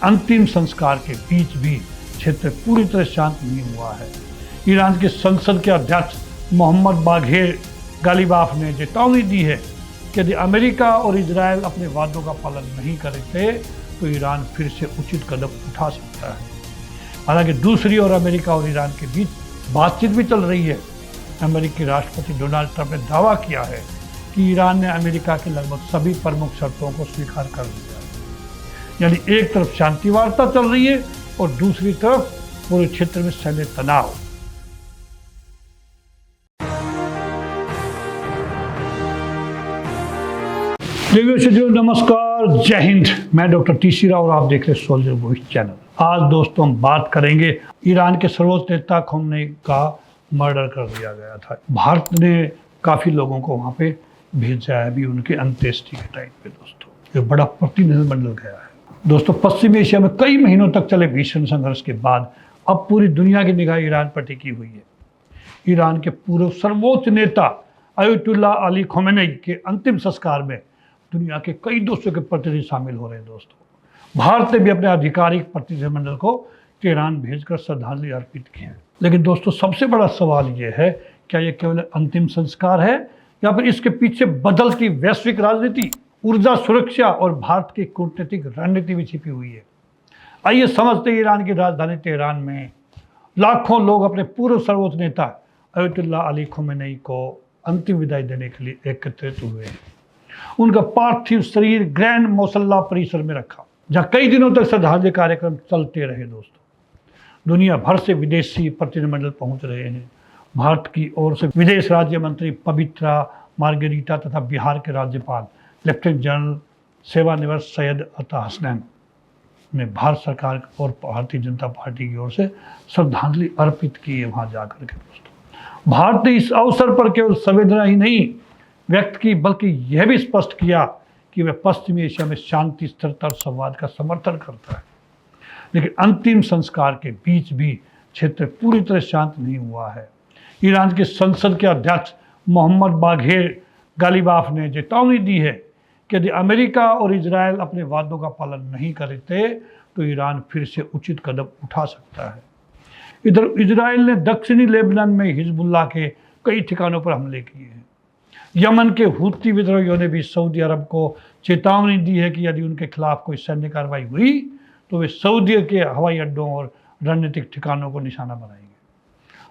अंतिम संस्कार के बीच भी क्षेत्र पूरी तरह शांत नहीं हुआ है। ईरान के संसद के अध्यक्ष मोहम्मद बाघेर गालिबाफ ने चेतावनी दी है कि यदि अमेरिका और इजराइल अपने वादों का पालन नहीं करते तो ईरान फिर से उचित कदम उठा सकता है। हालांकि दूसरी ओर अमेरिका और ईरान के बीच बातचीत भी चल रही है। अमेरिकी राष्ट्रपति डोनाल्ड ट्रंप ने दावा किया है कि ईरान ने अमेरिका की लगभग सभी प्रमुख शर्तों को स्वीकार कर लिया है। यानी एक तरफ शांति वार्ता चल रही है और दूसरी तरफ पूरे क्षेत्र में सैन्य तनाव। नमस्कार, जय हिंद। मैं डॉक्टर टी.सी. राव और आप देख रहे हैं सोल्जर वॉइस चैनल। आज दोस्तों हम बात करेंगे ईरान के सर्वोच्च नेता खोमेनी का मर्डर कर दिया गया था। भारत ने काफी लोगों को वहां पे भेजा है अभी उनके अंत्येष्टि के टाइम पे। दोस्तों ये बड़ा प्रतिनिधिमंडल गया है। दोस्तों पश्चिमी एशिया में कई महीनों तक चले भीषण संघर्ष के बाद अब पूरी दुनिया की निगाह ईरान पर टिकी हुई है। ईरान के पूर्व सर्वोच्च नेता अयतुल्ला अली खोमेनी के अंतिम संस्कार में दुनिया के कई देशों के प्रतिनिधि शामिल हो रहे हैं। दोस्तों भारत ने भी अपने आधिकारिक प्रतिनिधिमंडल को तेहरान भेजकर श्रद्धांजलि अर्पित की है। लेकिन दोस्तों सबसे बड़ा सवाल ये है, क्या ये केवल अंतिम संस्कार है या फिर इसके पीछे बदलती वैश्विक राजनीति, ऊर्जा सुरक्षा और भारत की कूटनीतिक रणनीति भी छिपी हुई है। आइए समझते हैं। ईरान की राजधानी तेहरान में लाखों लोग अपने पूर्व सर्वोच्च नेता अयतुल्ला अली खोमेनी को अंतिम विदाई देने के लिए एकत्रित हुए हैं। उनका पार्थिव शरीर ग्रैंड मौसल्ला परिसर में रखा, जहाँ कई दिनों तक श्रद्धांजलि कार्यक्रम चलते रहे। दोस्तों दुनिया भर से विदेशी प्रतिनिधिमंडल पहुंच रहे हैं। भारत की ओर से विदेश राज्य मंत्री पवित्रा मार्गेरिटा तथा बिहार के राज्यपाल लेफ्टिनेंट जनरल सेवानिवृत्त सैयद अता हसनैन ने भारत सरकार और भारतीय जनता पार्टी की ओर से श्रद्धांजलि अर्पित की है वहाँ जाकर के। दोस्तों भारत ने इस अवसर पर केवल संवेदना ही नहीं व्यक्त की, बल्कि यह भी स्पष्ट किया कि वह पश्चिमी एशिया में शांति, स्थिरता और संवाद का समर्थन करता है। लेकिन अंतिम संस्कार के बीच भी क्षेत्र पूरी तरह शांत नहीं हुआ है। ईरान के संसद के अध्यक्ष मोहम्मद बाघेर गालिबाफ ने चेतावनी दी है कि यदि अमेरिका और इजराइल अपने वादों का पालन नहीं करते तो ईरान फिर से उचित कदम उठा सकता है। इधर इजराइल ने दक्षिणी लेबनान में हिजबुल्लाह के कई ठिकानों पर हमले किए हैं। यमन के हुती विद्रोहियों ने भी सऊदी अरब को चेतावनी दी है कि यदि उनके खिलाफ कोई सैन्य कार्रवाई हुई तो वे सऊदी के हवाई अड्डों और रणनीतिक ठिकानों को निशाना बनाएंगे।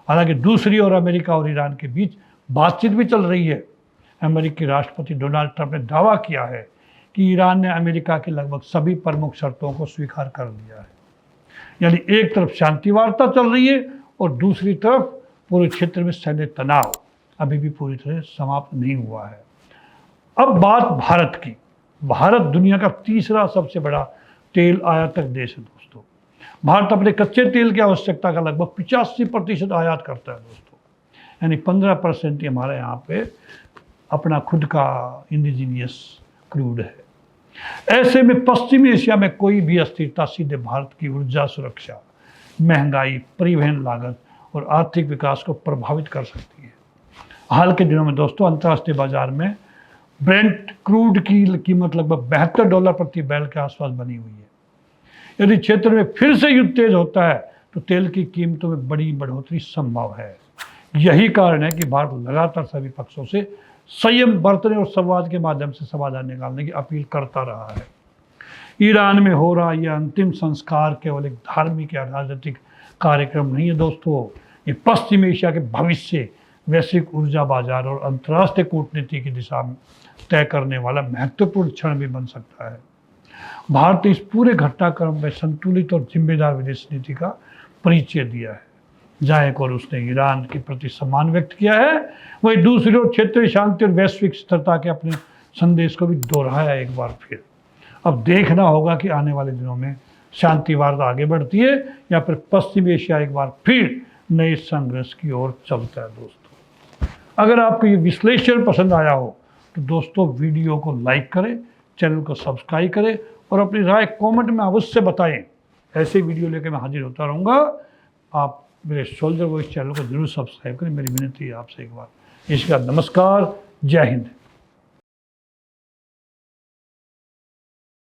हालांकि दूसरी ओर अमेरिका और ईरान के बीच बातचीत भी चल रही है। अमेरिकी राष्ट्रपति डोनाल्ड ट्रंप ने दावा किया है कि ईरान ने अमेरिका की लगभग सभी प्रमुख शर्तों को स्वीकार कर लिया है। यानी एक तरफ शांति वार्ता चल रही है और दूसरी तरफ पूरे क्षेत्र में सैन्य तनाव अभी भी पूरी तरह समाप्त नहीं हुआ है। अब बात भारत की। भारत दुनिया का तीसरा सबसे बड़ा तेल आयातक देश है। दोस्तों भारत अपने कच्चे तेल की आवश्यकता का लगभग 85% आयात करता है। दोस्तों यानी 15% ही हमारे यहाँ पे अपना खुद का इंडिजीनियस क्रूड है। ऐसे में पश्चिमी एशिया में कोई भी अस्थिरता सीधे भारत की ऊर्जा सुरक्षा, महंगाई, परिवहन लागत और आर्थिक विकास को प्रभावित कर सकती है। हाल के दिनों में दोस्तों अंतर्राष्ट्रीय बाजार में ब्रेंट क्रूड की कीमत लगभग $72 प्रति बैरल के आसपास बनी हुई है। यदि क्षेत्र में फिर से युद्ध तेज होता है तो तेल की कीमतों में बड़ी बढ़ोतरी संभव है। यही कारण है कि भारत लगातार सभी पक्षों से संयम बरतने और संवाद के माध्यम से समाधान निकालने की अपील करता रहा है। ईरान में हो रहा यह अंतिम संस्कार केवल एक धार्मिक या राजनीतिक कार्यक्रम नहीं है। दोस्तों ये पश्चिम एशिया के भविष्य, वैश्विक ऊर्जा बाजार और अंतर्राष्ट्रीय कूटनीति की दिशा में तय करने वाला महत्वपूर्ण क्षण भी बन सकता है। भारत ने इस पूरे घटनाक्रम में संतुलित और जिम्मेदार विदेश नीति का परिचय दिया है। जहाँ एक और उसने ईरान के प्रति सम्मान व्यक्त किया है, वहीं दूसरी ओर क्षेत्रीय शांति और वैश्विक स्थिरता के अपने संदेश को भी दोहराया एक बार फिर। अब देखना होगा कि आने वाले दिनों में शांति वार्ता आगे बढ़ती है या फिर पश्चिम एशिया एक बार फिर नए संघर्ष की ओर चलता है। दोस्तों अगर आपको ये विश्लेषण पसंद आया हो तो दोस्तों वीडियो को लाइक करें, चैनल को सब्सक्राइब करें और अपनी राय कमेंट में अवश्य बताएं। ऐसे वीडियो लेकर मैं हाजिर होता रहूँगा। आप मेरे सोल्जर वॉइस चैनल को जरूर सब्सक्राइब करें, मेरी विनती है आपसे एक बार। इसके बाद नमस्कार, जय हिंद।